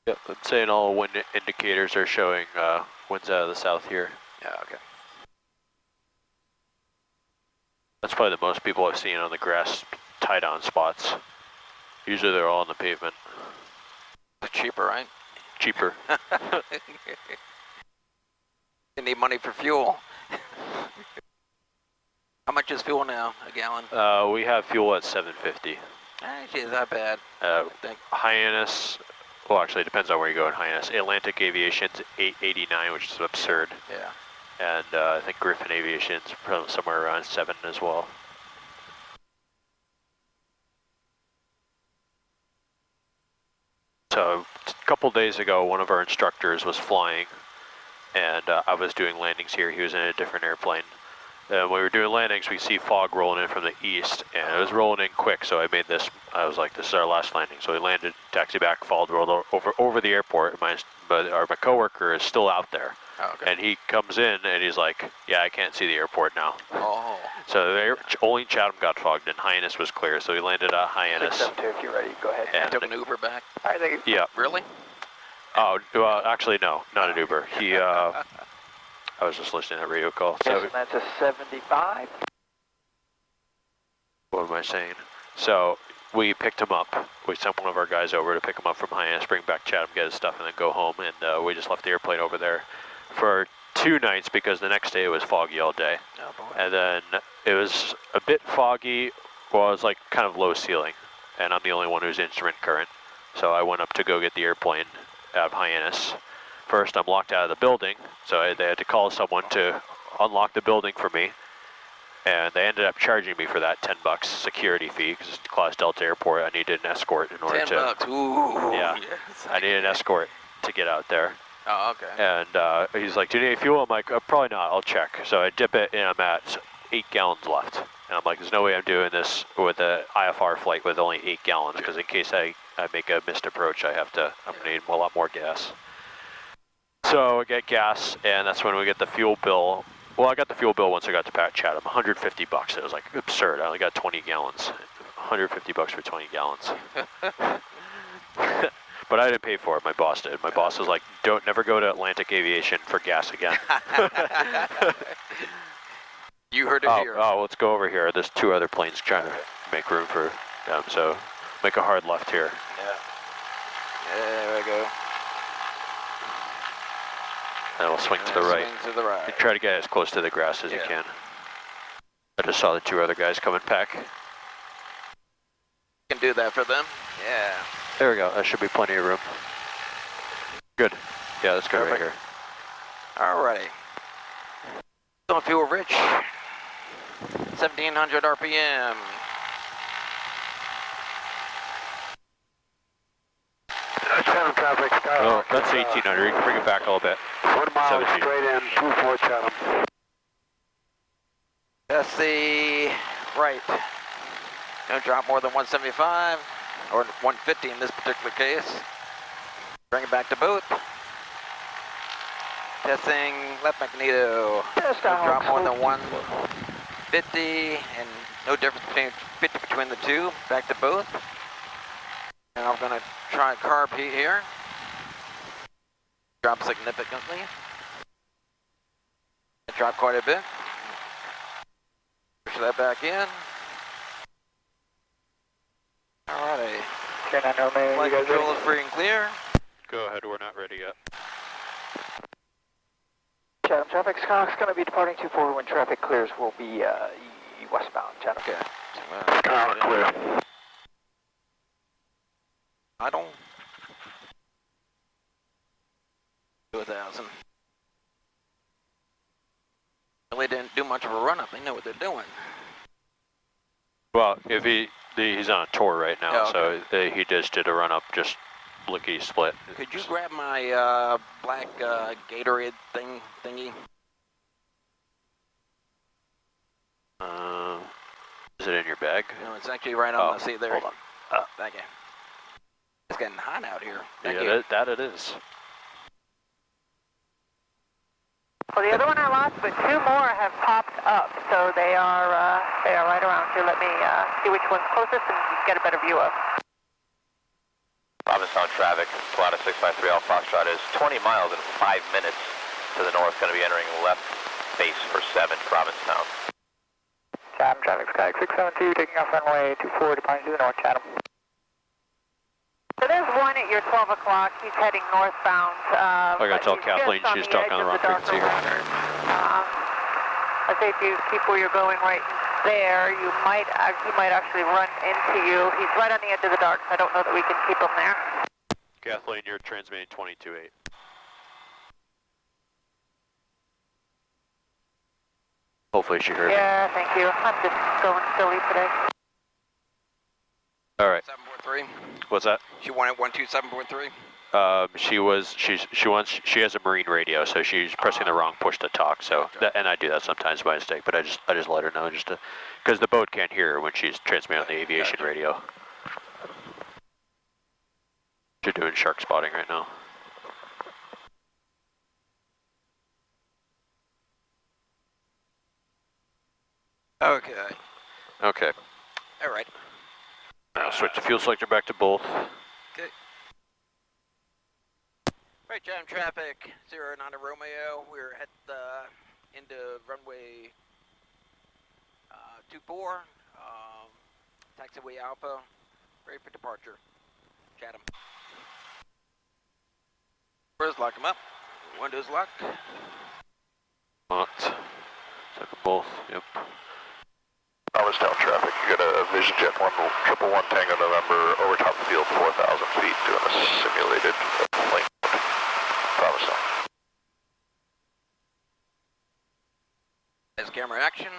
Yep, I'm saying all wind indicators are showing winds out of the south here. Yeah, okay. That's probably the most people I've seen on the grass tie-down spots. Usually they're all on the pavement. It's cheaper, right? Cheaper. You need money for fuel. How much is fuel now, a gallon? We have fuel at 750. Actually, is that bad? Hyannis, well actually it depends on where you go in Hyannis. Atlantic Aviation's 889, which is absurd. Yeah. And I think Griffin Aviation's somewhere around 7 as well. So a couple days ago, one of our instructors was flying, and I was doing landings here. He was in a different airplane. And when we were doing landings, we see fog rolling in from the east, and it was rolling in quick, so I made this, I was like, this is our last landing. So we landed, taxi back, followed, rolled over the airport, but my coworker is still out there. Oh, okay. And he comes in, and he's like, yeah, I can't see the airport now. Oh. So only Chatham got fogged, and Hyannis was clear, so we landed at Hyannis. 672, if you're ready, go ahead. And took an Uber back? All right, thank you. Yeah. Really? Oh, well, actually, no, not an Uber. He, I was just listening to that radio call. So Yes, that's a 75. what am I saying? So we picked him up. We sent one of our guys over to pick him up from Hyannis, bring back Chatham, get his stuff, and then go home. And we just left the airplane over there for 2 nights because the next day it was foggy all day. Oh, boy. And then it was a bit foggy. Well, it was like kind of low ceiling, and I'm the only one who's instrument current. So I went up to go get the airplane out of Hyannis. First, I'm locked out of the building, so they had to call someone to unlock the building for me. And they ended up charging me for that $10 security fee because it's Class Delta Airport. I needed an escort in order to. $10. Ooh. Yeah, Yes. I needed an escort to get out there. Oh, okay. And he's like, "Do you need any fuel?" I'm like, "Probably not. I'll check." So I dip it, and I'm at 8 gallons left. And I'm like, "There's no way I'm doing this with an IFR flight with only 8 gallons because in case I make a missed approach, I'm gonna need a lot more gas." So I get gas, and that's when we get the fuel bill. Well, I got the fuel bill once I got to Chatham, $150. It was like absurd. I only got 20 gallons. $150 for 20 gallons. But I didn't pay for it. My boss did. My boss was like, never go to Atlantic Aviation for gas again. You heard it here. Oh, let's go over here. There's 2 other planes trying to make room for them, so make a hard left here. Yeah. There we go. And we'll swing to the right. Swing to the right. You try to get as close to the grass as you can. I just saw the 2 other guys coming back. Can do that for them. Yeah. There we go. That should be plenty of room. Good. Yeah, let's go right here. Alrighty. Still fuel rich. 1700 RPM. Chatham traffic, Oh, that's 1800. You can bring it back a little bit. 1 mile 17. straight in, 24 Chatham. That's the right. Don't drop more than 175 or 150 in this particular case. Bring it back to boot. Testing left magneto. Don't drop more than 150 and no difference between the 2. Back to boot. And I'm gonna try carb heat here. Drop significantly. Drop quite a bit. Push that back in. Alrighty. Flight control is free and clear. Go ahead. We're not ready yet. Chatham traffic, Scott's going to be departing 24 when traffic clears. Will be westbound, Chatham. Okay. Clear. I don't. 2,000. Really didn't do much of a run up. They know what they're doing. Well, if he's on a tour right now, Oh, okay. so he just did a run up, just lickety split. Could you grab my black Gatorade thingy? Is it in your bag? No, it's actually right on the seat there. Hold on. Thank you. It's getting hot out here. Thank Yeah, you. that it is. Well, the other one I lost, but 2 more have popped up, so they are right around here. Let me see which one's closest and get a better view of. Provincetown traffic, Pilatus 653 Alpha Foxtrot is 20 miles in 5 minutes to the north, going to be entering left base for 7, Provincetown. Chatham traffic, Sky 672, taking off runway 24, departing to the north, Chatham. So there's one at your 12 o'clock. He's heading northbound. I gotta tell Kathleen she's talking on the wrong frequency here. I say if you keep where you're going right there, he might actually run into you. He's right on the edge of the dark, so I don't know that we can keep him there. Kathleen, you're transmitting 22.8. Hopefully she heard me. Yeah, thank you. I'm just going silly today. All right. 743. What's that? She wanted 127.3. She has a marine radio, so she's pressing the wrong push to talk. So and I do that sometimes by mistake, but I just let her know just to, because the boat can't hear her when she's transmitting on the aviation radio. You're doing shark spotting right now. Okay. Okay. All right. Now switch the fuel selector back to both. Okay. Right, Chatham traffic, 09 Romeo. We're at into runway 24, taxiway Alpha, ready for departure. Chatham. Doors, lock them up. Windows locked. Locked. Took them both. Yep. Provincetown traffic, you got a Vision Jet 111 Tango November over top the field, 4,000 feet, doing a simulated flight. Provincetown. There's camera action.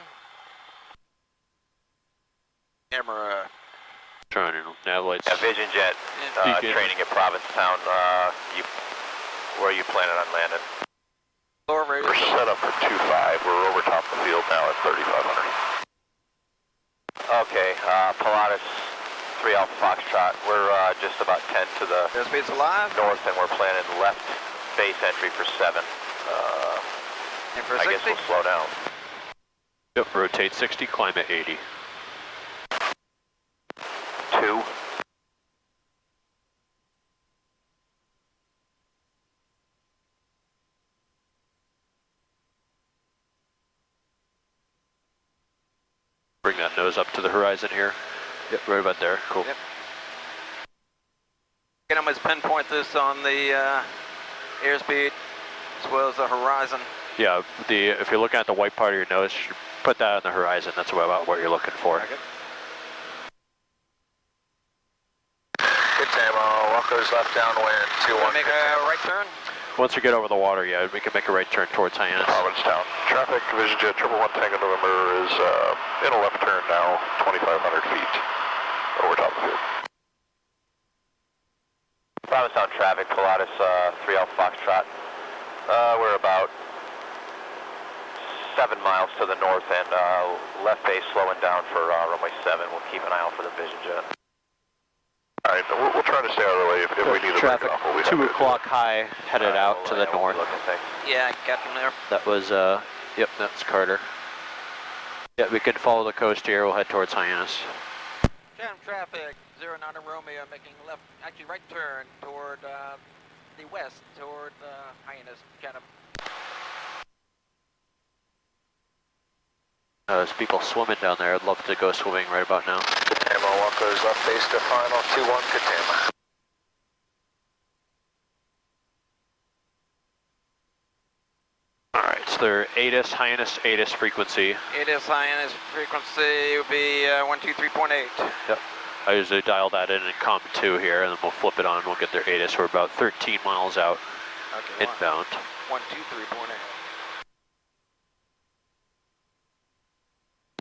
Camera. Trying to nav lights. Yeah, Vision Jet training at Provincetown. Where are you planning on landing? Lower radio. We're set up for 2-5. We're over top the field now at 3,500. Okay, Pilatus 3 Alpha Foxtrot. We're just about 10 to the Airspace alive. north, and we're planning left base entry for 7. And for I guess 60. we'll slow down. Yep, rotate 60, climb at 80. 2. Bring that nose up to the horizon here. Yep, right about there. Cool. Yep. You can almost pinpoint this on the airspeed as well as the horizon. Yeah, if you're looking at the white part of your nose, you should put that on the horizon. That's about what you're looking for. Okay. Good Tamo, Walker's left downwind, 2-1. Make a right turn. Once you get over the water, yeah, we can make a right turn towards Hyannis. Provincetown. Traffic, Vision Jet 111 Tango November is in a left turn now, 2,500 feet over top of the field. Provincetown traffic, Pilatus 3 Alpha Foxtrot. We're about 7 miles to the north and left base slowing down for runway 7. We'll keep an eye out for the Vision Jet. All right, we'll try to stay out of the way if we need to break Traffic, off. 2 o'clock high, headed out to the north. Yeah, got them there. That was, yep, that's Carter. Yeah, we can follow the coast here. We'll head towards Hyannis. Chatham traffic, 09 Romeo, making left, actually right turn toward the west, toward Hyannis, Chatham. There's people swimming down there. I'd love to go swimming right about now. Katama, Walker's left base to final, 2-1 Katama. Alright, so they're Hyannis, ATIS frequency. ATIS Hyannis frequency would be 123.8. Yep. I usually dial that in COM 2 here, and then we'll flip it on and we'll get their ATIS. We're about 13 miles out Okay, inbound. 123.8.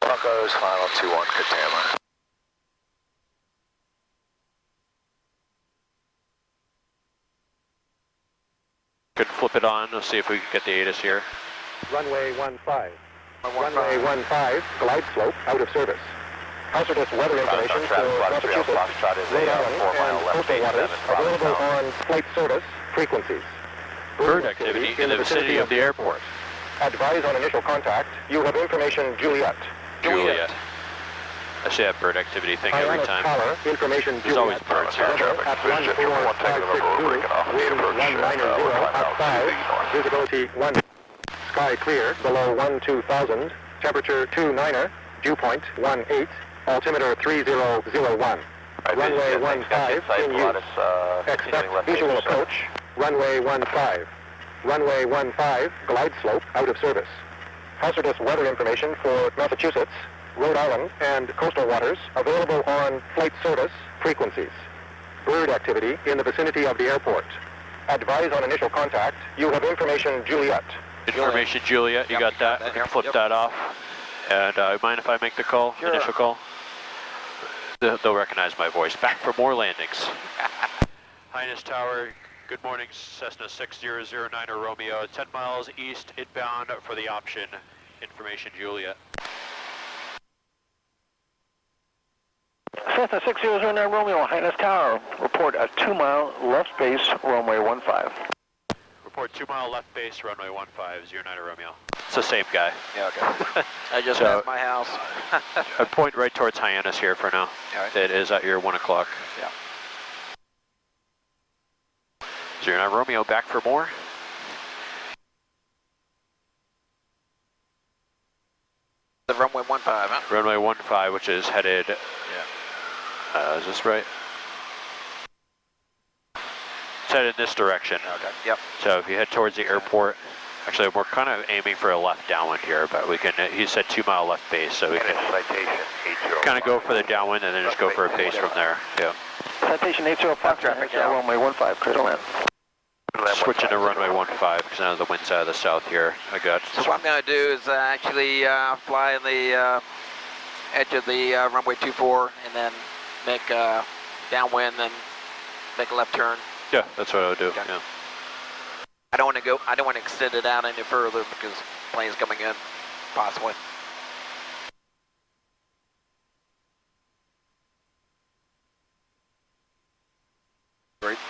Broncos final 2-1 Katama. Could flip it on. We'll see if we can get the ATIS here. Runway 15. Runway Runway 15, glide slope, out of service. Hazardous weather information for Massachusetts, Rhode Island, and coastal waters available on Flight Sodas frequencies. Bird activity in the vicinity of the airport. Advise on initial contact. You have information Juliet. Juliet. I see that bird activity thing every Hyannis time. Tower, information There's always Juliet. birds here. Traffic, At VisionJet 1 taking the number, breaking off the wind approach 190 at 5, north. visibility 1. Sky clear, below 12,000, temperature 29er, dew point 18, altimeter 3001. Runway 15 in use. Expect visual approach, runway 15. Runway 15, glide slope, out of service. Hazardous weather information for Massachusetts, Rhode Island, and coastal waters available on flight service frequencies. Bird activity in the vicinity of the airport. Advise on initial contact. You have information Juliet. Information Juliet, you got that? We can flip that off. And mind if I make the call, Sure. initial call? They'll recognize my voice. Back for more landings. Hyannis Tower, good morning, Cessna 6009 Romeo, 10 miles east, inbound for the option. Information Juliet. Cessna 6009 Romeo, Hyannis Tower. Report a 2-mile left base, runway 15. Report 2-mile left base, runway 1509 Romeo. It's the same guy. Yeah, okay. I just So- passed my house. I point right towards Hyannis here for now. Alright. It is at your 1 o'clock. Yeah. 09 Romeo, back for more. The runway 15, huh? Runway 15, which is headed, is this right? It's headed in this direction. Okay. Yep. So if you head towards the airport, actually we're kind of aiming for a left downwind here, but we can, he said 2-mile left base, so we can Citation 80. kind of go for the downwind and then just go for a base from there. Yeah. Citation 805, traffic, runway 15, clear to land. Switching to runway 15 because now the wind's out of the south here. I got. So what I'm going to do is actually fly in the edge of the runway 24 and then make downwind, then make a left turn. Yeah, that's what I would do. Okay. Yeah. I don't want to go. I don't want to extend it out any further because planes coming in, possibly.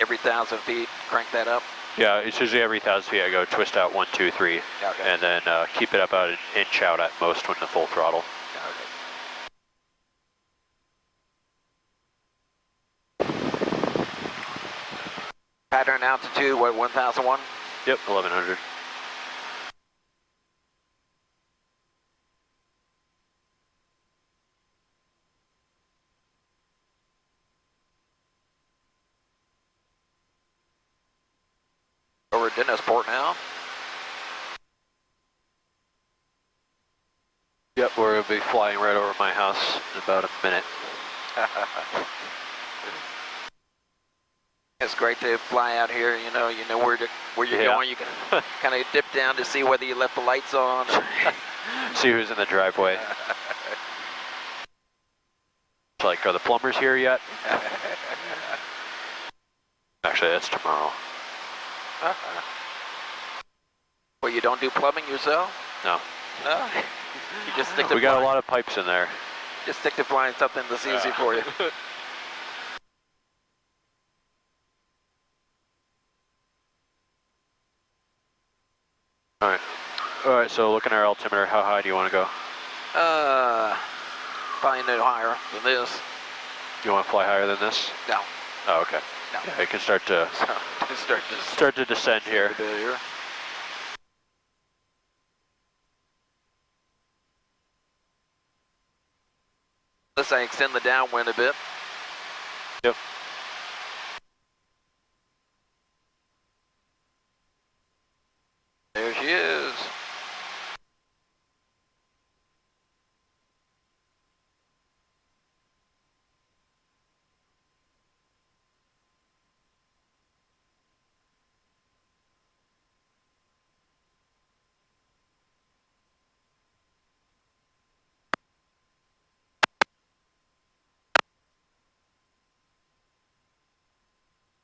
Every 1,000 feet, crank that up. Yeah, it's usually every 1,000 feet I go twist out 1, 2, 3, Okay. and then keep it about an inch out at most when the full throttle. Pattern altitude, what, 1,001? Yep, 1100. Over at Dennisport now. Yep, we're going to be flying right over my house in about a minute. It's great to fly out here. You know where you're Yeah. going. You can kind of dip down to see whether you left the lights on. See who's in the driveway. It's like, are the plumbers here yet? Actually, that's tomorrow. Well, you don't do plumbing yourself? No. No. You just stick to We got a flying. lot of pipes in there. Just stick to flying something that's easy for you. Alright, so looking at our altimeter, how high do you want to go? Probably no higher than this. You want to fly higher than this? No. Oh, okay. No. Yeah, it can start to Start to descend here. here. Unless I extend the downwind a bit. Yep. There she is.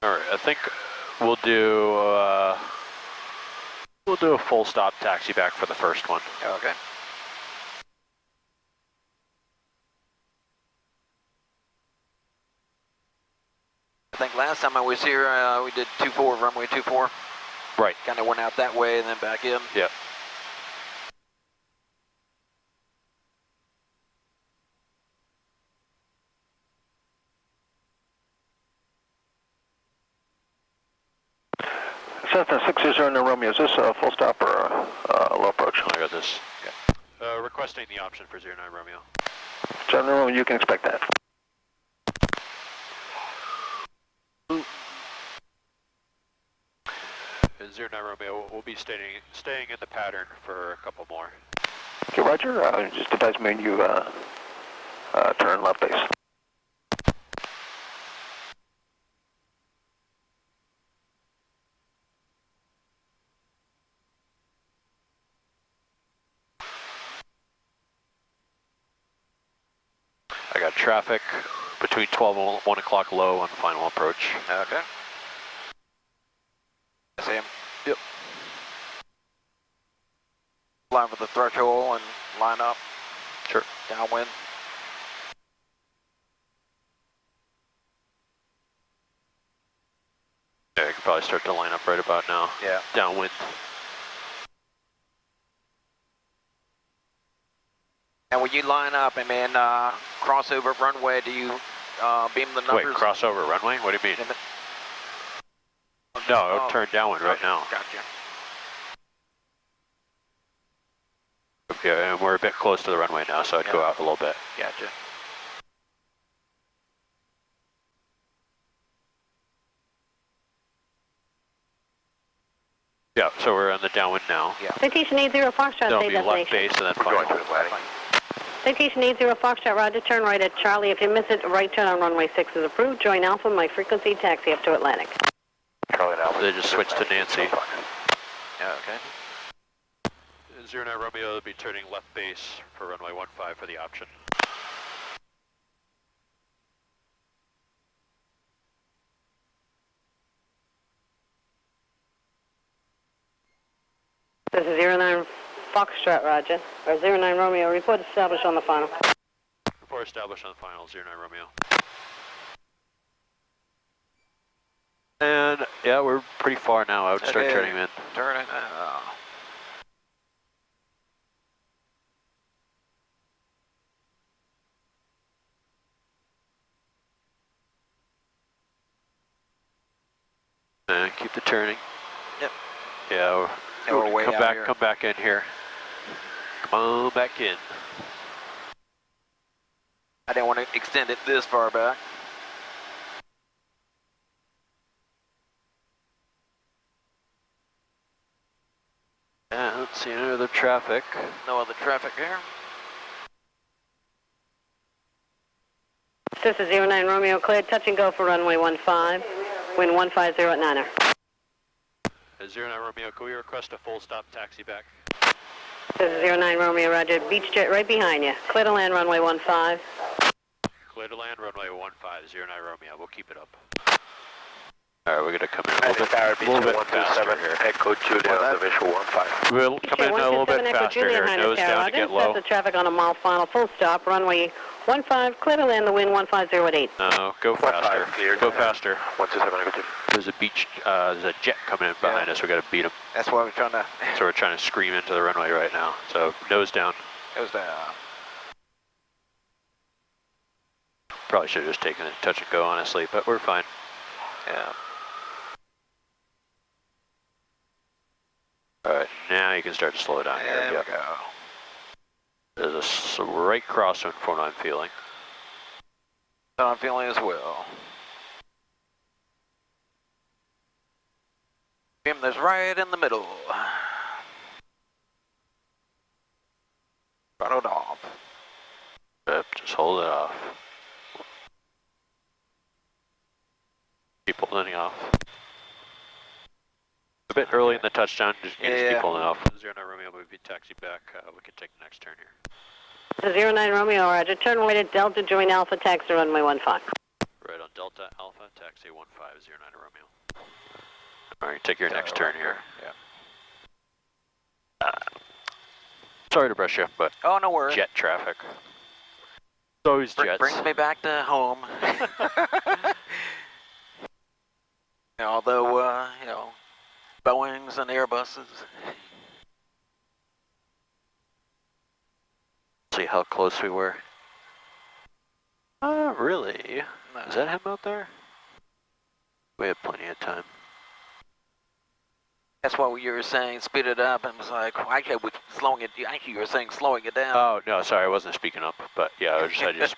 Alright, I think we'll do a full stop taxi back for the first one. Okay. I think last time I was here, we did 24, runway 24. Right. Kind of went out that way and then back in. Yeah. got this. Requesting the option for 09 Romeo. General, you can expect that. 09 Romeo, we'll be staying in the pattern for a couple more. Okay, Roger. Just advise me when you turn left base. I got traffic between 12 and 1 o'clock low on final approach. Okay. I see him. Yep. Line for the threshold and line up. Sure. Downwind. Yeah, you can probably start to line up right about now. Yeah. Downwind. And when you line up and then crossover runway, do you beam the numbers? Wait, crossover runway? What do you mean? No, it'll turn downwind right now. Gotcha. Okay, and we're a bit close to the runway now, so I'd go out a little bit. Gotcha. Yeah, so we're on the downwind now. Yeah. Citation 80 Foxtrot, That'll say be left destination. base and then We're going final. to Atlantic. Citation 80 Foxtrot, roger, turn right at Charlie. If you miss it, right turn on runway 6 is approved. Join Alpha, my frequency, taxi up to Atlantic. Charlie and Alpha. They just switched to Nancy. Yeah, okay. 09 Romeo will be turning left base for runway 15 for the option. This is 09 Foxtrot, roger. Or 09 Romeo, report established on the final. Report established on the final, 09 Romeo. And yeah, we're pretty far now. I would start Okay. turning in. Turn it. And keep the turning. Yep. Yeah, And we're way out here. Come back in here. Come on back in. I didn't want to extend it this far back. Yeah, I don't see any other traffic. No other traffic here. This is 09 Romeo, cleared, touch and go for runway 15. Wind 150 at 9er. 09 Romeo, can we request a full stop taxi back? This is 09 Romeo, roger. Beach jet right behind you. Clear to land runway 15. Clear to land runway 15, 09 Romeo. We'll keep it up. All right, we're gonna come in a little bit faster here. Echo Julia, the visual 15. We'll come in a little bit faster here. Nose down to get low. The traffic on a mile final, full stop, runway 15, clear to land the wind 150 at 8. No, go faster. Go faster. 127, There's a beach, there's a jet coming in behind us. We gotta beat him. That's why we're trying to. So we're trying to scream into the runway right now. So nose down. It was the. Probably should have just taken a touch and go, honestly, but we're fine. Yeah. All right, now you can start to slow down here. There Yep. we go. There's a right crosswind from what I'm feeling. So I'm feeling as well. Beam this right in the middle. Throttled off. Yep, just hold it off. Keep holding off. A bit early in the touchdown, just keep holding off. 09 Romeo, we'll be taxi back. We can take the next turn here. This is 09 Romeo, roger. Turn right at Delta, join Alpha, taxi runway 15. Right on Delta, Alpha, taxi 15, 09 Romeo. All right, take your next turn here. Yeah. Sorry to brush you, but Oh, no worries. jet traffic. It's always jets. Brings me back to home. Although, you know, Boeings and Airbuses. See how close we were. Really? No. Is that him out there? We have plenty of time. That's what you were saying, speed it up, and it was like, well, actually, slowing it. Actually, you were saying slowing it down. Oh no, sorry, I wasn't speaking up. But yeah, I just.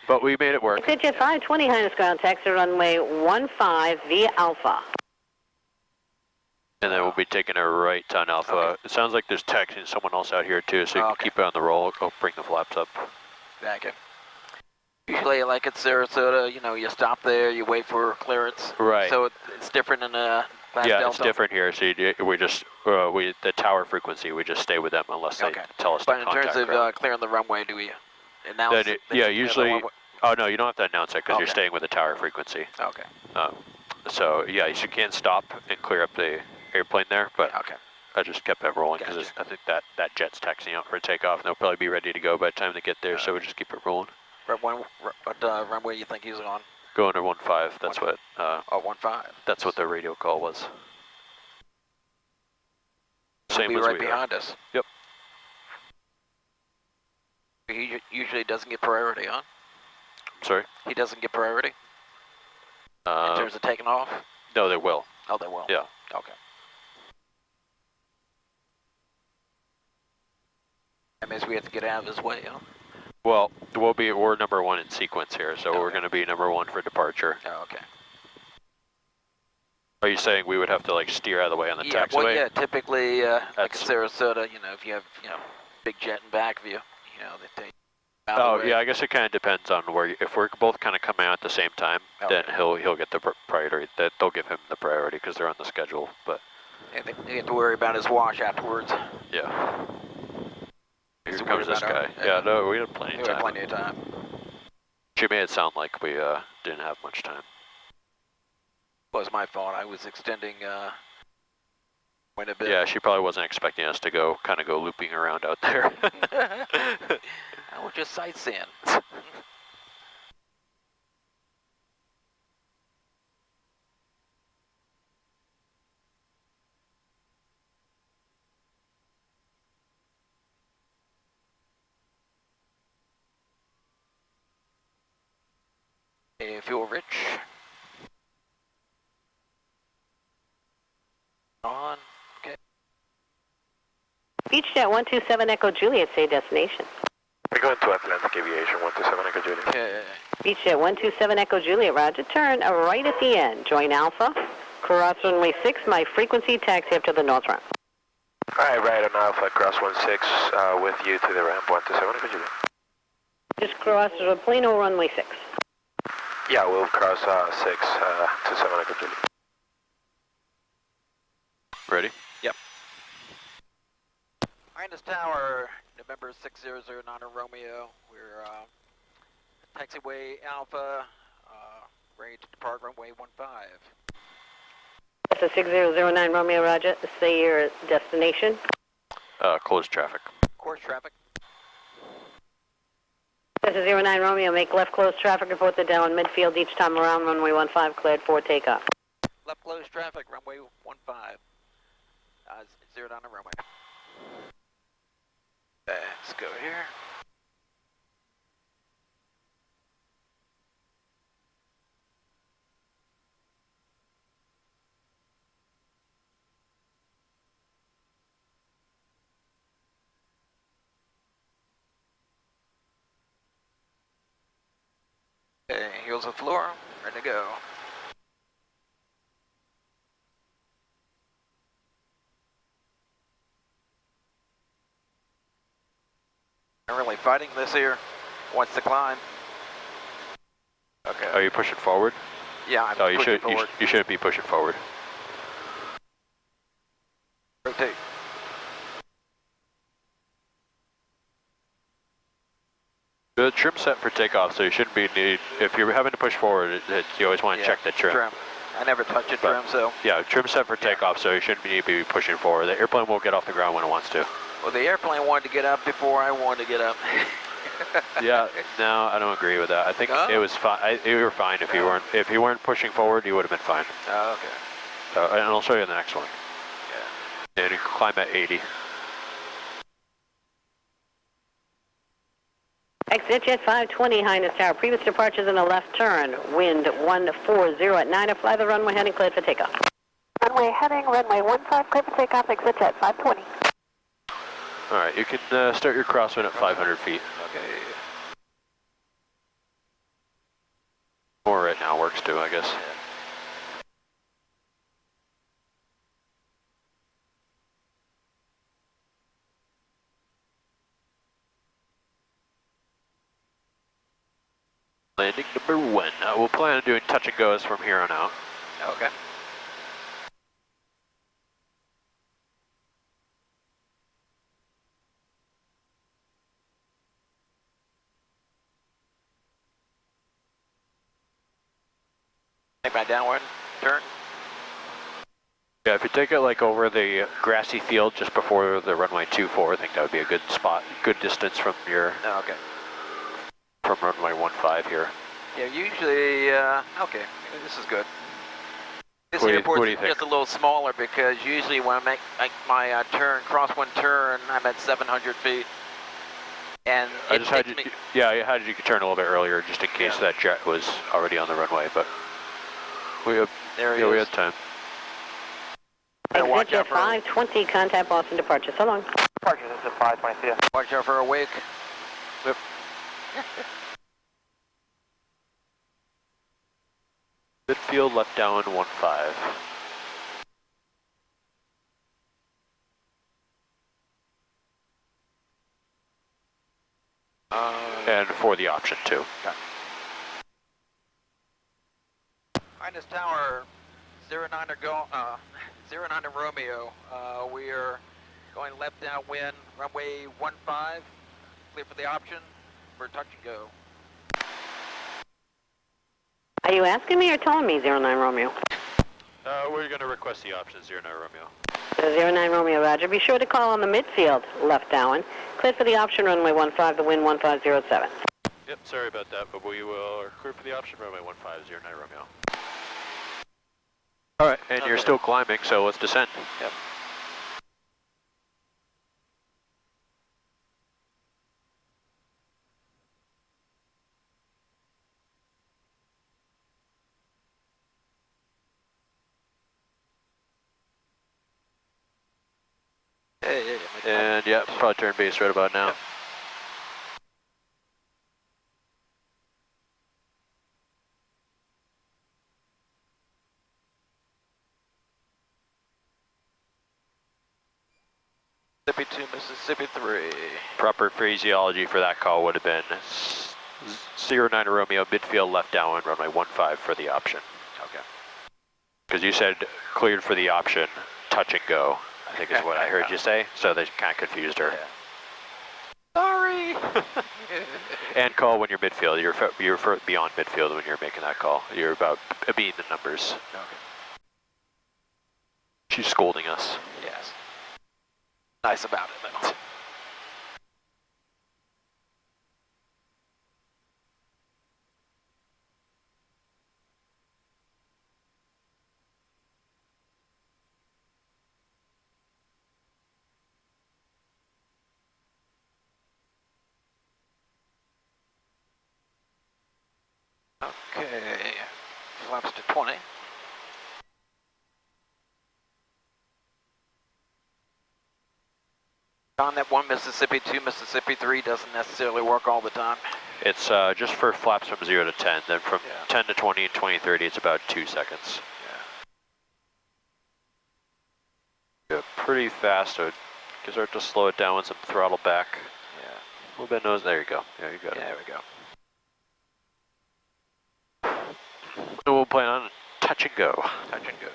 But we made it work. Pitch at 520 Hyannis ground, taxi runway 15 via Alpha. And then we'll be taking a right on Alpha. Okay. It sounds like there's taxiing someone else out here too, so you can keep it on the roll. I'll bring the flaps up. Okay. Usually, like at Sarasota, you know, you stop there, you wait for clearance. Right. So it's different in Class Yeah, Delta. it's different here. So we just the tower frequency, we just stay with them unless they tell us to But in contact terms of clearing the runway, do we announce? Then yeah, usually. Oh no, you don't have to announce it because you're Okay. staying with the tower frequency. Okay. So yeah, you can stop and clear up the airplane there, but Okay. I just kept it rolling because Gotcha. I think that jet's taxiing out for takeoff, and they'll probably be ready to go by the time they get there. So we just keep it rolling. What runway do you think he's on? Going to 15. That's what. 15. That's what the radio call was. Same He'll be as right we behind us. Yep. He usually doesn't get priority, huh? Sorry. He doesn't get priority in terms of taking off? No, they will. Oh, they will? Yeah. Okay. That means we have to get out of his way, huh? Well, we're number one in sequence here, so we're going to be number one for departure. Oh, okay. Are you saying we would have to like steer out of the way on the taxiway? Well, yeah, typically, like in That's- Sarasota, you know, if you have, big jet in back of you, they take out of Oh the way. yeah, I guess it kind of depends on where. If we're both kind of coming out at the same time, then he'll get the priority. That they'll give him the priority because they're on the schedule. But They have to worry about his wash afterwards. yeah, here So comes worry this about guy. our- Yeah, no, we had plenty We of have time. plenty of time. She made it sound like we didn't have much time. It was my fault. I was extending quite a bit. Yeah, she probably wasn't expecting us to go looping around out there. I was just sightseeing. Fuel rich. On. Okay. Beachjet 127 Echo Juliet, say destination. We're going to Atlantic Aviation 127 Echo Juliet. Okay. Beachjet 127 Echo Juliet, roger, turn right at the end. Join Alpha, cross runway 6, my frequency, taxi up to the north ramp. Alright, right on Alpha, cross 16 with you to the ramp 127 Echo Juliet. Just cross Plano runway 6. Yeah, we'll cross 6 to 7 Echo Juliet. Ready? Yep. Hyannis Tower, November 6009 Romeo. We're taxiway Alpha, ready to depart runway 15. That's a 6009 Romeo, roger. Say your destination. Closed traffic. Course traffic. This is 09 Romeo, make left close traffic report the down midfield each time around runway 15, cleared for takeoff. Left close traffic, runway 15. 09 runway. Let's go here. Okay, here's the floor, ready to go. I'm really fighting this here. Wants to climb. Okay. Are you pushing forward? Yeah, I'm Oh, you pushing should. forward. You shouldn't be pushing forward. Rotate. The trim set for takeoff, so you shouldn't be need. If you're having to push forward, you always want to check the trim. I never touch it, But- trim, so. Yeah, trim set for takeoff, so you shouldn't need to be pushing forward. The airplane will get off the ground when it wants to. Well, the airplane wanted to get up before I wanted to get up. Yeah, no, I don't agree with that. I think No? it was fine. You were fine if you weren't. If you weren't pushing forward, you would have been fine. Oh, okay. And I'll show you the next one. Yeah. And you can climb at 80. Exit jet 520 Hyannis Tower. Previous departures in a left turn. Wind 140 at 9. Fly the runway heading cleared for takeoff. Runway runway heading, runway 15, clear for takeoff, exit at 520. All right, you can start your crosswind at 500 feet. Okay. Or right now works too, I guess. Landing number 1. We'll plan on doing touch and goes from here on out. Okay. Take my downward turn. Yeah, if you take it like over the grassy field just before the runway 24, I think that would be a good spot, good distance from your Okay. from runway 15 here. Yeah, usually, okay, this is good. This What do you airport's think? just a little smaller because usually when I make my turn, crosswind turn, I'm at 700 feet. And I it just had you, takes me, yeah, I had you turn a little bit earlier just in case that jet was already on the runway, but we have, there he we is. had time. Exit at 520, contact Boston departure. So long. Departure, this is 520, see ya. Watch out for a wake. Yep. Midfield left down 15. And for the option too. Okay. Hyannis Tower, 09 Romeo. We are going left downwind, runway 15, clear for the option for touch and go. Are you asking me or telling me 09 Romeo? We're going to request the option 09 Romeo. 09 Romeo, roger. Be sure to call on the midfield, left downwind. Clear for the option, runway 15, the wind 1507. Yep, sorry about that, but we will clear for the option runway 15, 09 Romeo. All right, and you're still climbing, so let's descend. Yep. And yeah, probably turn base right about now. Yep. Mississippi 2, Mississippi 3. Proper phraseology for that call would have been 09 Romeo, midfield left downwind, runway 15 for the option. Okay. Because you said cleared for the option, touch and go, I think is what I heard you say, so they kind of confused her. Yeah. Sorry. And call when you're midfield. You're beyond midfield when you're making that call. You're about being the numbers. Okay. She's scolding us. Yes. Nice about it, though. Okay, flaps to 20. On that 1 Mississippi, 2 Mississippi 3 doesn't necessarily work all the time. It's just for flaps from 0 to 10. Then from 10 to 20 and 20 30, it's about 2 seconds. Yeah, pretty fast, so you start to slow it down with some throttle back. Yeah. A little bit nose. There you go. Yeah, you got it. There we go. So we'll plan on touch and go. Touch and go.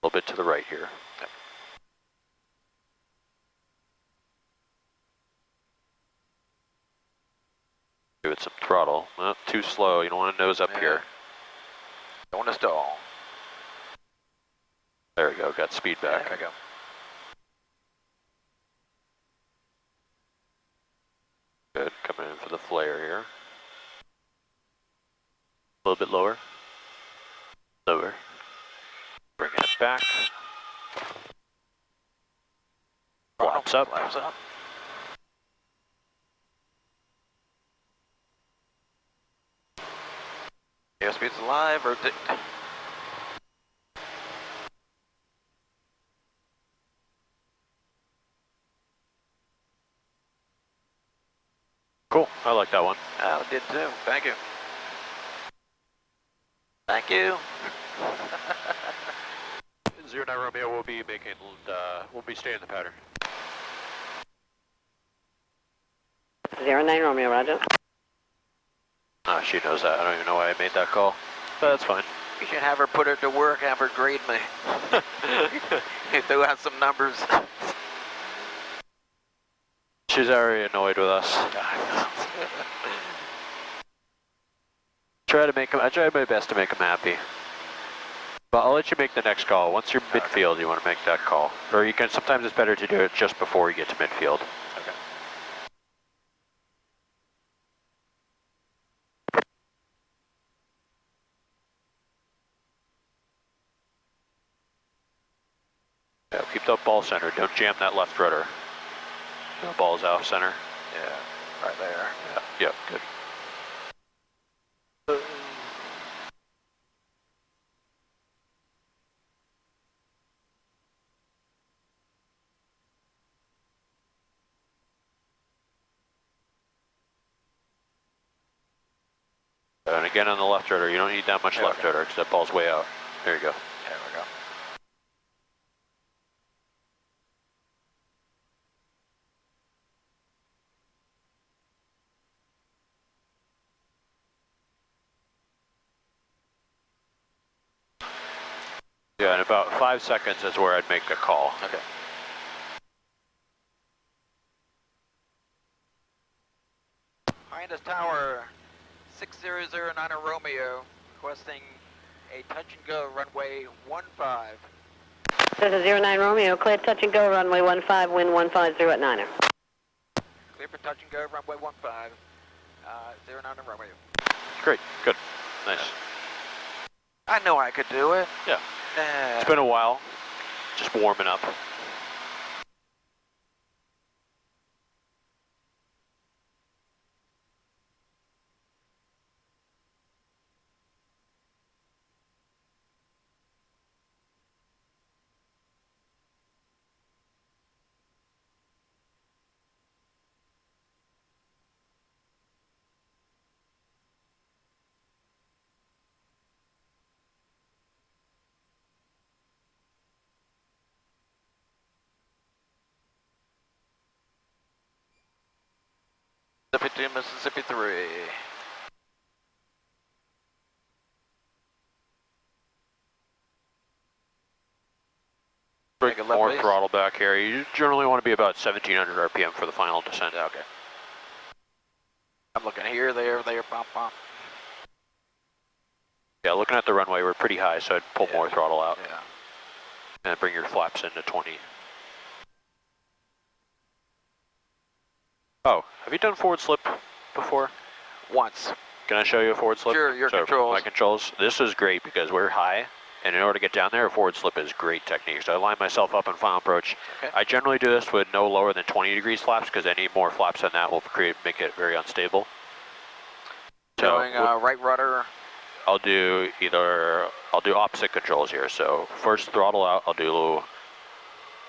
A little bit to the right here. Yep. Give it some throttle. Not too slow. You don't want to nose up here. Don't want to stall. There we go. Got speed back. There we go. Good. Coming in for the flare here. back. Flaps up. Flaps up. Airspeed's alive, rotate. Cool, I like that one. I did too. Thank you. Thank you. 09 Romeo will be making, we'll be staying in the pattern. 09 Romeo, roger. She knows that. I don't even know why I made that call, but that's fine. You should have her put her to work, have her grade me. Throw out some numbers. She's already annoyed with us. I try my best to make him happy. But I'll let you make the next call. Once you're midfield, you want to make that call. Or you can, sometimes it's better to do it just before you get to midfield. Okay. Yeah, keep the ball center. Don't jam that left rudder. The ball's off center. Yeah, right there. Yeah, good. And again on the left rudder, you don't need that much left rudder because that ball's way out. There you go. There we go. Yeah, in about 5 seconds is where I'd make a call. Okay. Hyannis Tower, 6009 Romeo, requesting a touch and go runway 15. This is 09 Romeo, clear touch and go, runway 15, wind 150 at 9er. Clear for touch and go, runway 15, 09 Romeo. Great, good, nice. I know I could do it. Yeah, it's been a while, just warming up. Mississippi 2, Mississippi 3. Bring more throttle back here. You generally want to be about 1700 RPM for the final descent. Okay. I'm looking here, there, pump, pump. Yeah, looking at the runway, we're pretty high, so I'd pull more throttle out. Yeah. And bring your flaps into 20. Oh, have you done forward slip before? Once. Can I show you a forward slip? Sure, your controls. My controls. This is great because we're high, and in order to get down there, a forward slip is great technique. So I line myself up in final approach. Okay. I generally do this with no lower than 20 degrees flaps because any more flaps than that will make it very unstable. Showing right rudder. I'll do opposite controls here. So first throttle out, I'll do,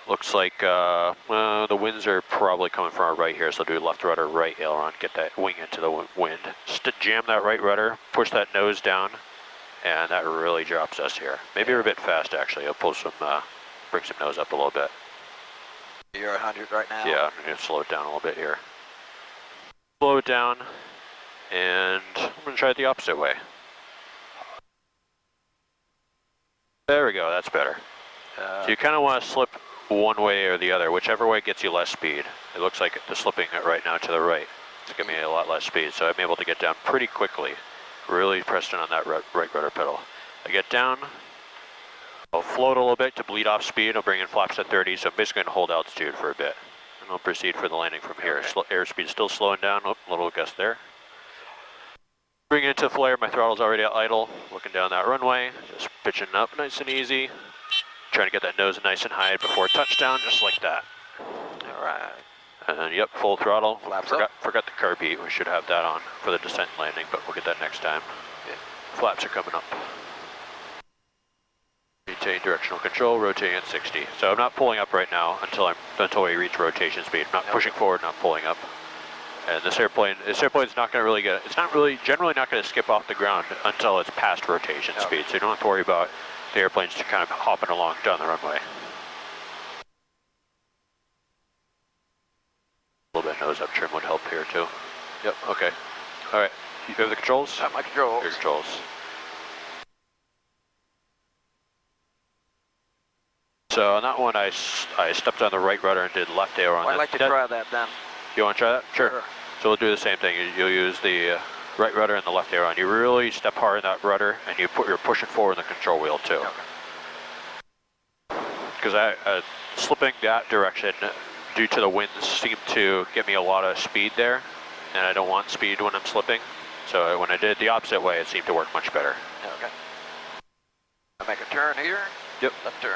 looks like the winds are probably coming from our right here, so I'll do left rudder, right aileron, get that wing into the wind. Jam that right rudder, push that nose down, and that really drops us here. Maybe we're a bit fast actually. I'll pull some, bring some nose up a little bit. You're 100 right now? Yeah, I'm gonna slow it down a little bit here. Slow it down, and I'm gonna try it the opposite way. There we go, that's better. So you kind of want to slip one way or the other, whichever way gets you less speed. It looks like the slipping right now to the right. It's giving me a lot less speed, so I'm able to get down pretty quickly. Really pressed in on that right rudder pedal. I get down, I'll float a little bit to bleed off speed. I'll bring in flaps at 30, so I'm basically going to hold altitude for a bit. And I'll proceed for the landing from here. Airspeed still slowing down, a little gust there. Bring it into flare, my throttle's already at idle. Looking down that runway, just pitching up nice and easy. trying to get that nose nice and high before touchdown, just like that. All right. And then, yep, full throttle. Flaps forgot, up. Forgot the carb heat. We should have that on for the descent and landing, but we'll get that next time. Okay. Flaps are coming up. Maintain directional control, rotating at 60. So I'm not pulling up right now until we reach rotation speed. I'm not pushing forward, not pulling up. And this airplane's not going to really generally not going to skip off the ground until it's past rotation speed. So you don't have to worry about the airplanes just kind of hopping along down the runway. A little bit of nose up trim would help here too. Yep, okay. All right, you have the controls? Got my controls. Your controls. So on that one, I stepped on the right rudder and did left aileron. I'd like to try that then. You want to try that? Sure. So we'll do the same thing. You'll use the right rudder and the left aileron. You really step hard in that rudder, and you're pushing forward in the control wheel too. Because slipping that direction due to the winds seemed to give me a lot of speed there, and I don't want speed when I'm slipping. So when I did it the opposite way, it seemed to work much better. Okay. I make a turn here. Yep. Left turn.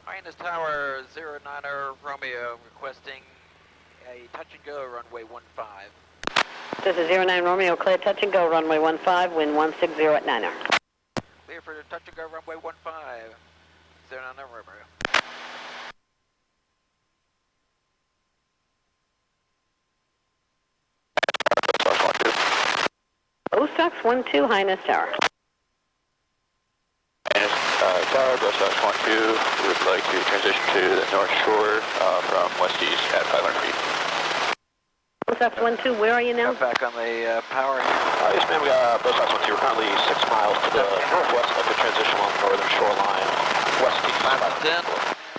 Hyannis Tower 09er Romeo requesting a touch and go runway 15. This is 09 Romeo, clear touch and go, runway 15, wind 160 at 9er. Clear for touch and go runway 15, 09er Romeo. Ostox 12, Hyannis Tower. Tower, Grostox 12, we would like to transition to the North Shore from west-east at 500 feet. Ostox 12, where are you now? Got back on the power here. Yes, ma'am, we got Grostox 12. We're currently 6 miles to the northwest of the transition along the northern shoreline, west-east. 5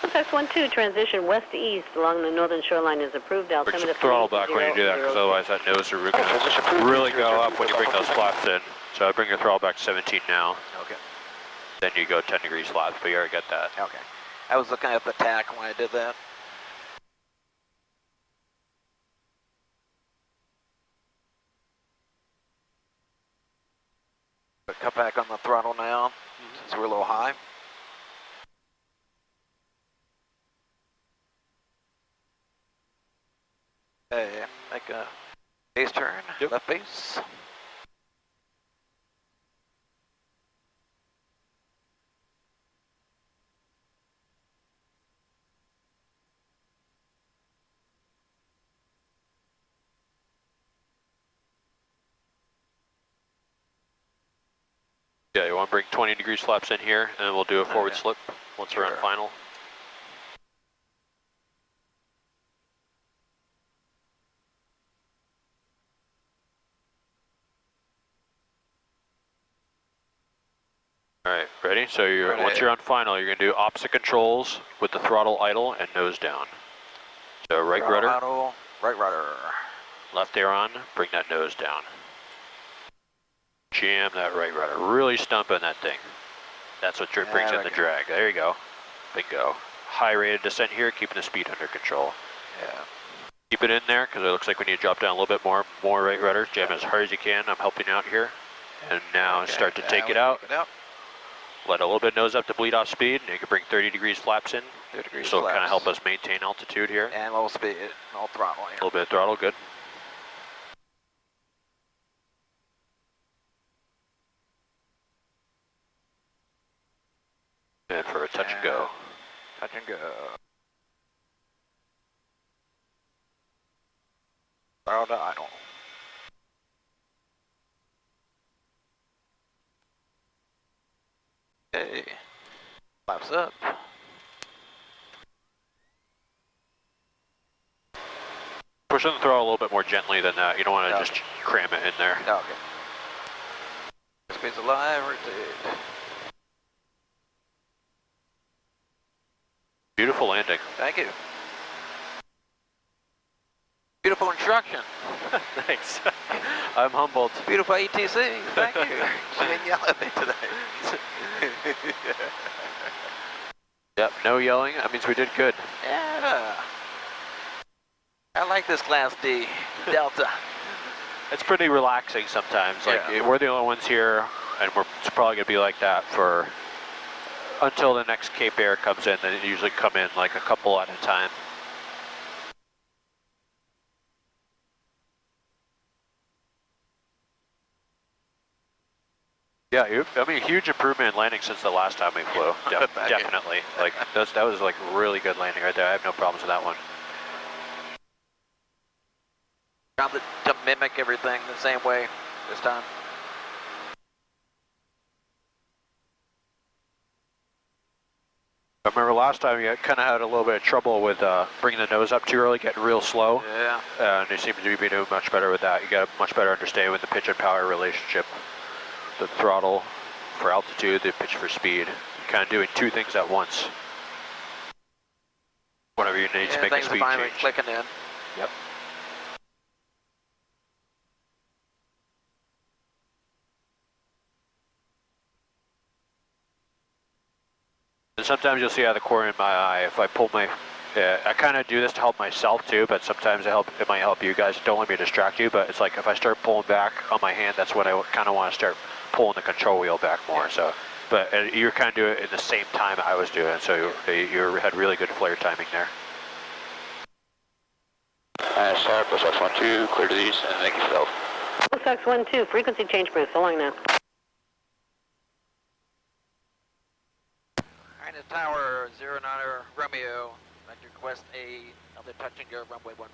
Ostox 12, transition west to east along the northern shoreline is approved. Bring some throttle back when you do that, because otherwise that nose is going to really go up when you bring those flaps in. So I bring your throttle back 17 now. Okay. Then you go 10 degrees flaps, but you already got that. Okay. I was looking at the tack when I did that. But cut back on the throttle now, since we're a little high. Okay, make a base turn, left base. Yeah, you want to bring 20 degrees flaps in here, and then we'll do a forward slip once we're on final. All right, ready? So once you're on final, you're going to do opposite controls with the throttle idle and nose down. So right rudder, Idle, right rudder. left aileron, bring that nose down. Jam that right rudder, really stumping that thing. That's what brings in the drag. There you go. Bingo. High rated descent here, keeping the speed under control. Yeah. Keep it in there, because it looks like we need to drop down a little bit more right rudder. Jam as hard as you can. I'm helping you out here. And now start to take it out. Let a little bit nose up to bleed off speed, and you can bring 30 degrees flaps in. 30 degrees So flaps. kind of help us maintain altitude here. And a little speed, a little throttle here. A little bit of throttle, good. And for a touch and go. Touch and go. Throttle to idle. Okay. Flaps up. Push the throttle a little bit more gently than that. You don't want to just cram it in there. Oh, okay. Space alive, rotate. Beautiful landing. Thank you. Beautiful instruction. Thanks. I'm humbled. Beautiful ATC. Thank you. She didn't yell at me today. Yep, no yelling. That means we did good. Yeah. I like this Class D Delta. It's pretty relaxing sometimes. Like we're the only ones here, and it's probably gonna be like that for until the next Cape Air comes in. Then it usually come in like a couple at a time. Yeah, I mean, huge improvement in landing since the last time we flew. Definitely. Like that was like really good landing right there. I have no problems with that one. Found to mimic everything the same way this time. I remember last time you kind of had a little bit of trouble with bringing the nose up too early, getting real slow. Yeah. And you seem to be doing much better with that. You got a much better understanding with the pitch and power relationship. The throttle for altitude, the pitch for speed. You're kind of doing two things at once. Whenever you need to make a speed finally change. Clicking in. Yep. And sometimes you'll see out of the corner in my eye, if I pull my, I kind of do this to help myself too, but sometimes it might help you guys. Don't let me distract you, but it's like if I start pulling back on my hand, that's when I kind of want to start pulling the control wheel back more. So, but you're kind of doing it in the same time I was doing, so you had really good flare timing there. Sharp, Fox 12, clear to the east, and thank you for the help. Fox 12, frequency change boost, so long now. Hyannis Tower, 09 Romeo. Like request another touch and go runway 15.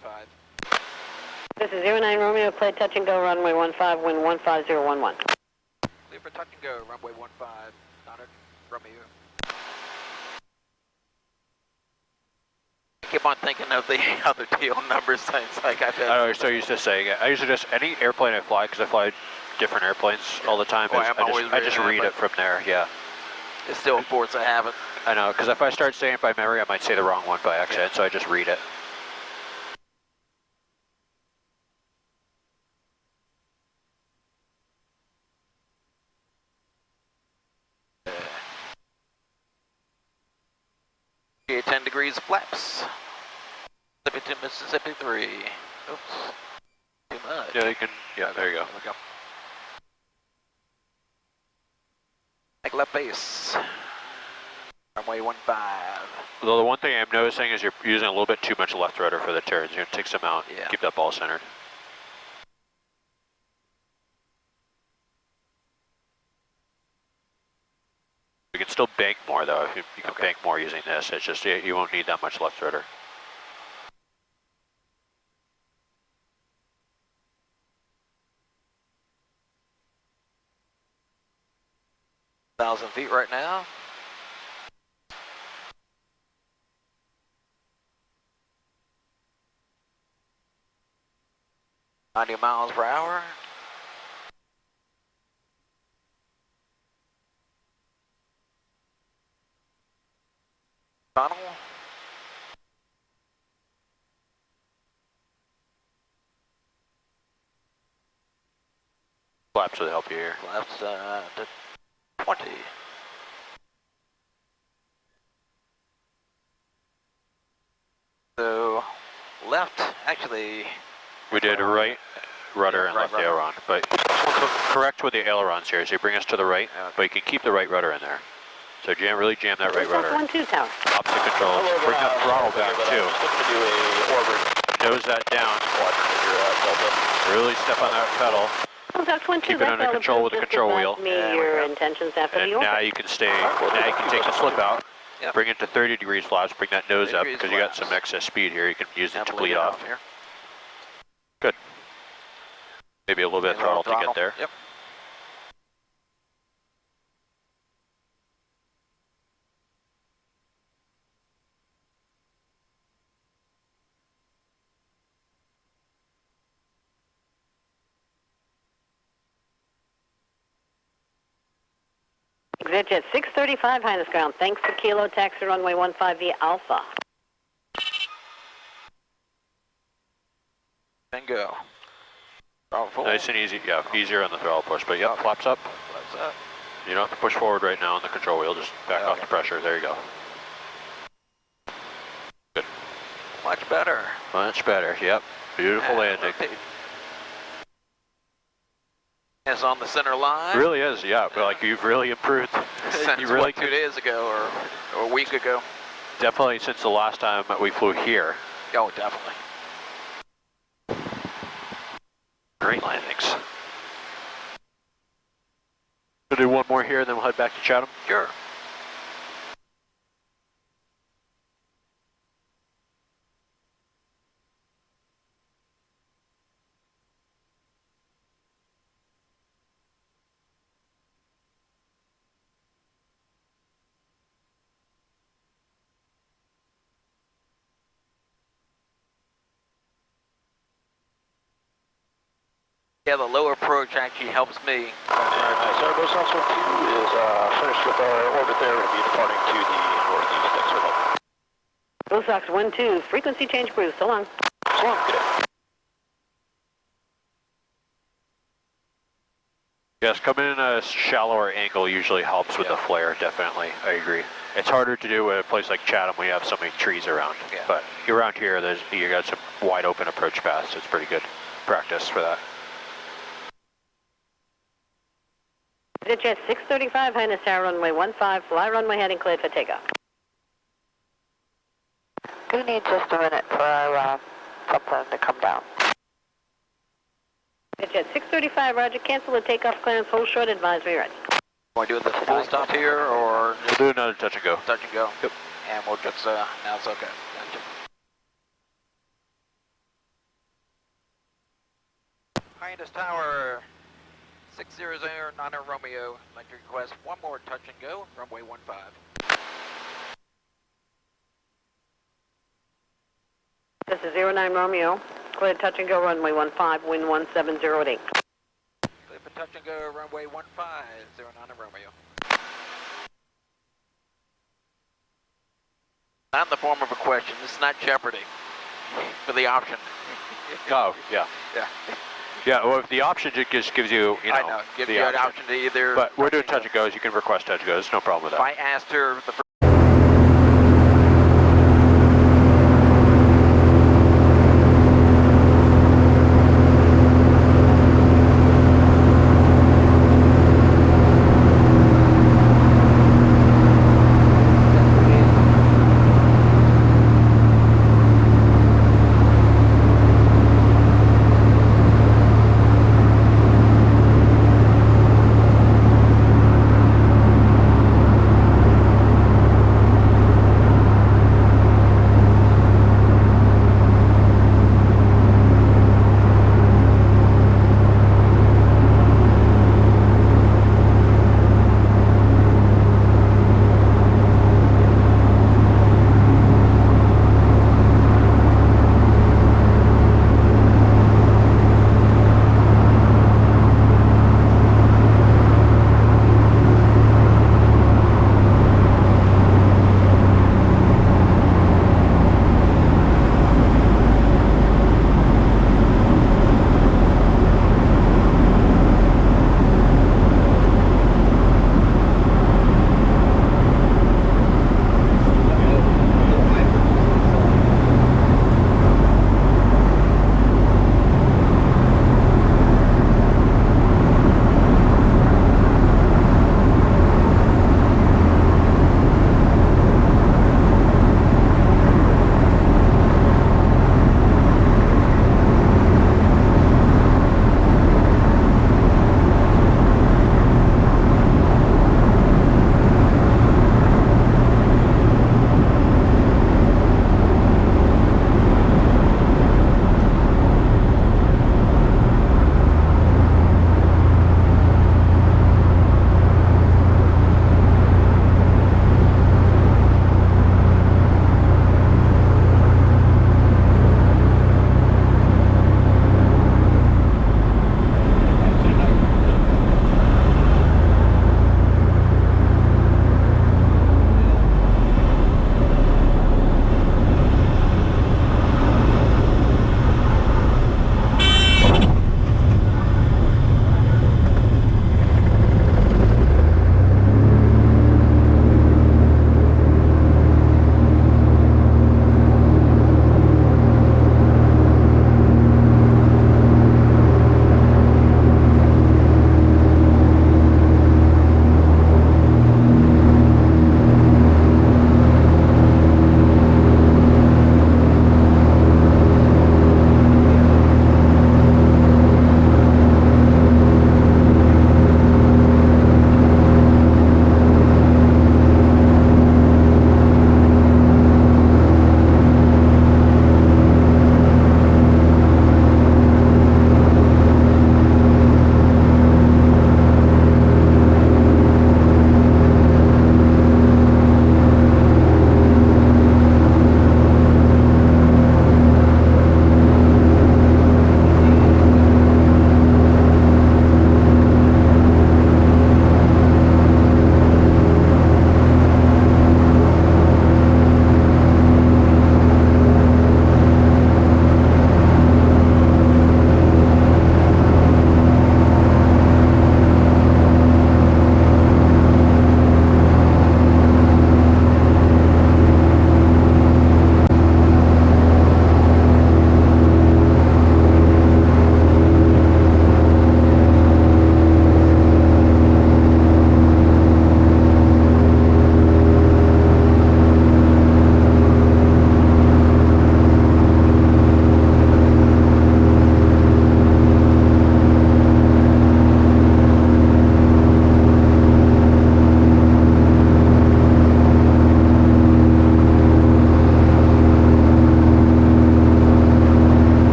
This is 09 Romeo, clear touch and go runway 15, wind 15011. Clear for touch and go runway 15, 09 Romeo. I keep on thinking of the other deal numbers. It's like I've had. I know, so used to saying it. I usually just, any airplane I fly, because I fly different airplanes all the time, I just read it from there, yeah. It's still a force I haven't. I know, because if I start saying it by memory, I might say the wrong one by accident, so I just read it. Okay, 10 degrees flaps. Mississippi to Mississippi 3. Oops. Too much. Yeah, you can, yeah, there you go. There we go. Make left base. Runway 15. Although the one thing I'm noticing is you're using a little bit too much left rudder for the turns. You're going to take some out, keep that ball centered. You can still bank more though. You can bank more using this. It's just you won't need that much left rudder. Feet right now. $90 miles per hour. Funnel. Flaps would help you here. Flaps to 20. So left, actually. We did right rudder and left aileron, but correct with the ailerons here. So you bring us to the right, but you can keep the right rudder in there. So really jam that right rudder. 12 tower. Opposite control. Bring that throttle back too. Nose that down. Really step on that pedal. Keep it under control with the control wheel. Your intentions after And the now you can stay. Now you can take the slip out. Yep. Bring it to 30 degrees flaps. Bring that nose up because you got some excess speed here. You can use it to bleed off. Here. Good. Maybe a little bit of throttle to get there. Yep. EasyJet 635, Highness Ground. Thanks for Kilo, taxi runway 15 via Alpha. And go. Bravo 4. Nice and easy, yeah, easier on the throttle push, but yep, flaps up. Flaps up. You don't have to push forward right now on the control wheel, just back off the pressure, there you go. Good. Much better. Much better, yep. Beautiful landing. It's on the center line. It really is, yeah, but like you've really improved. Since you really 2 days ago or a week ago. Definitely since the last time we flew here. Oh, definitely. Great landings. We'll do one more here, then we'll head back to Chatham. Sure. Yeah, the low approach actually helps me. Nice. Airbus Oxford 2 is finished with our orbit there. We'll be departing to the northeast. Thanks for help. Sox 12, frequency change approved. So long. So long. Good day. Yes, coming in a shallower angle usually helps with the flare, definitely. I agree. It's harder to do at a place like Chatham. We have so many trees around. Yeah. But around here, you got some wide open approach paths. It's pretty good practice for that. EasyJet 635, Highness Tower, runway 15, fly runway heading cleared for takeoff. We need just a minute for something to come down. EasyJet 635, roger, cancel the takeoff clearance, hold short, advisory right. Want to do the full stop here or We'll do another touch and go. touch and go? Yep. And we'll just, now it's okay. Gotcha. Hyannis Tower, 600 Niner Romeo. I'd like to request one more touch and go, runway 15. This is 09 Romeo, clear touch and go, runway 15, wind 1708. Clear for touch and go, runway 15, 09 Romeo. Not in the form of a question, this is not Jeopardy for the option. Oh, yeah. Yeah. Yeah, well, if the option just gives you, I know, give you an option to either. But we're doing touch and goes. You can request touch and goes. No problem with If that. I asked her the first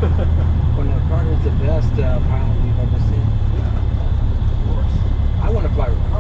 When the Carter's the best pilot we've ever seen. Yeah, of course. I want to fly with